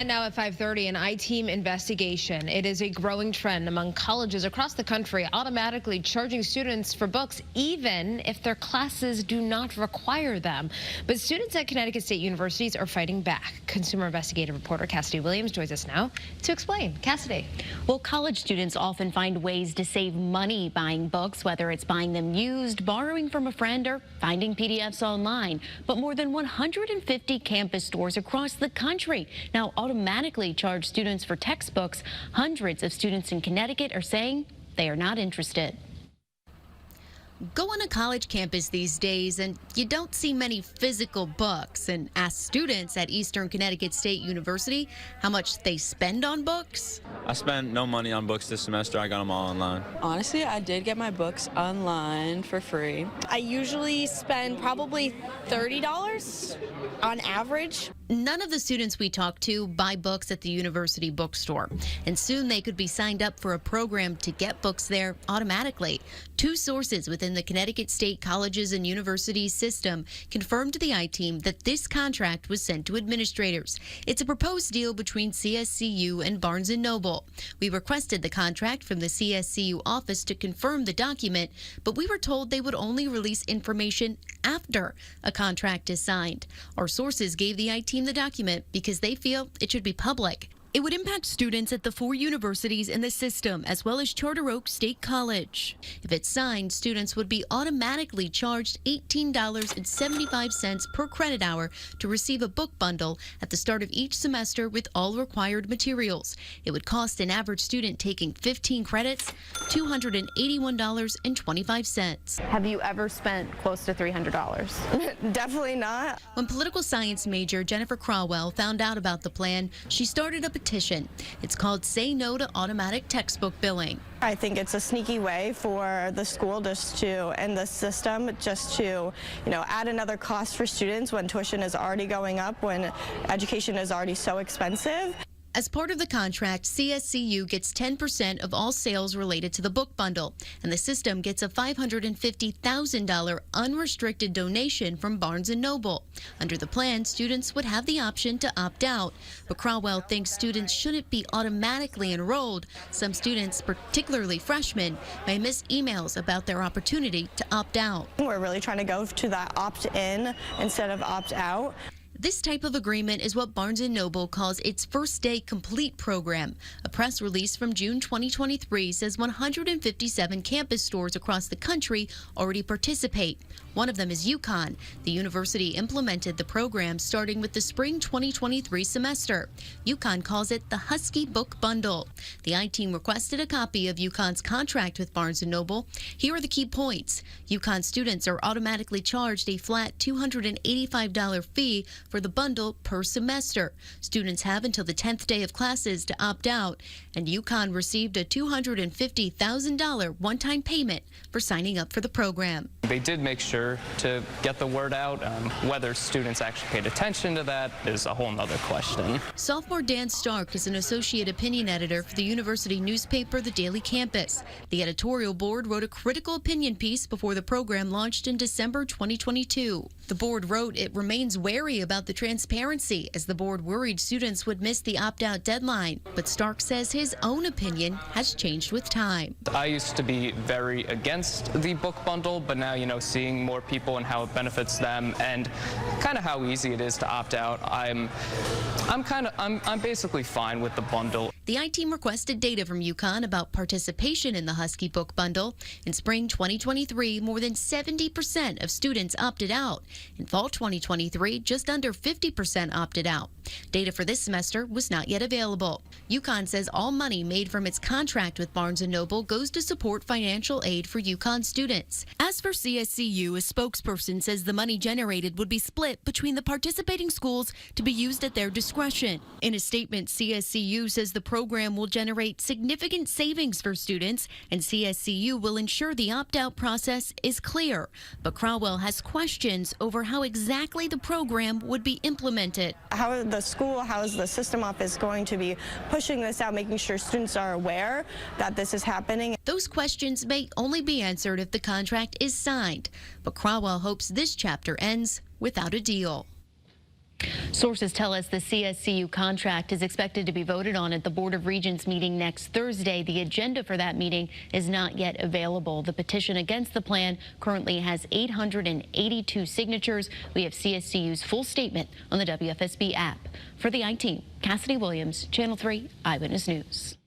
And now at 5:30, an I-Team investigation. It is a growing trend among colleges across the country, automatically charging students for books, even if their classes do not require them. But students at Connecticut State Universities are fighting back. Consumer investigative reporter Cassidy Williams joins us now to explain. Cassidy. Well, college students often find ways to save money buying books, whether it's buying them used, borrowing from a friend, or finding PDFs online. But more than 150 campus stores across the country now automatically charge students for textbooks. Hundreds of students in Connecticut are saying they are not interested. Go on a college campus these days and you don't see many physical books, and ask students at Eastern Connecticut State University how much they spend on books. I spent no money on books this semester. I got them all online. Honestly, I did get my books online for free. I usually spend probably $30 on average. None of the students we talked to buy books at the university bookstore, and soon they could be signed up for a program to get books there automatically. Two sources within the Connecticut State Colleges and Universities system confirmed to the I-Team that this contract was sent to administrators. It's a proposed deal between CSCU and Barnes & Noble. We requested the contract from the CSCU office to confirm the document, but we were told they would only release information after a contract is signed. Our sources gave the I-Team the document because they feel it should be public. It would impact students at the 4 universities in the system, as well as Charter Oak State College. If it's signed, students would be automatically charged $18.75 per credit hour to receive a book bundle at the start of each semester with all required materials. It would cost an average student taking 15 credits $281.25. Have you ever spent close to $300? Definitely not. When political science major Jennifer Crowell found out about the plan, she started a petition. It's called Say No to Automatic Textbook Billing. I think it's a sneaky way for the school and the system just to, add another cost for students when tuition is already going up, when education is already so expensive. As part of the contract, CSCU gets 10% of all sales related to the book bundle, and the system gets a $550,000 unrestricted donation from Barnes & Noble. Under the plan, students would have the option to opt out, but Crowell thinks students shouldn't be automatically enrolled. Some students, particularly freshmen, may miss emails about their opportunity to opt out. We're really trying to go to that opt-in instead of opt-out. This type of agreement is what Barnes & Noble calls its First Day Complete program. A press release from June 2023 says 157 campus stores across the country already participate. One of them is UConn. The university implemented the program starting with the spring 2023 semester. UConn calls it the Husky Book Bundle. The I-Team requested a copy of UConn's contract with Barnes & Noble. Here are the key points. UConn students are automatically charged a flat $285 fee for the bundle per semester. Students have until the 10th day of classes to opt out, and UConn received a $250,000 one-time payment for signing up for the program. They did make sure to get the word out. Whether students actually paid attention to that is a whole nother question. Sophomore Dan Stark is an associate opinion editor for the university newspaper, The Daily Campus. The editorial board wrote a critical opinion piece before the program launched in December 2022. The board wrote it remains wary about the transparency, as the board worried students would miss the opt-out deadline. But Stark says his own opinion has changed with time. I used to be very against the book bundle, but now, seeing more people and how it benefits them and kind of how easy it is to opt out, I'm basically fine with the bundle. The I-Team requested data from UConn about participation in the Husky Book Bundle. In spring 2023, more than 70% of students opted out. In fall 2023, just under 50% opted out. Data for this semester was not yet available. UConn says all money made from its contract with Barnes & Noble goes to support financial aid for UConn students. As for CSCU, a spokesperson says the money generated would be split between the participating schools to be used at their discretion. In a statement, CSCU says the program will generate significant savings for students, and CSCU will ensure the opt-out process is clear. But Crowell has questions over how exactly the program would be implemented. How is the system office going to be pushing this out, making sure students are aware that this is happening? Those questions may only be answered if the contract is signed, but Crowell hopes this chapter ends without a deal. Sources tell us the CSCU contract is expected to be voted on at the Board of Regents meeting next Thursday. The agenda for that meeting is not yet available. The petition against the plan currently has 882 signatures. We have CSCU's full statement on the WFSB app. For the I-Team, Cassidy Williams, Channel 3 Eyewitness News.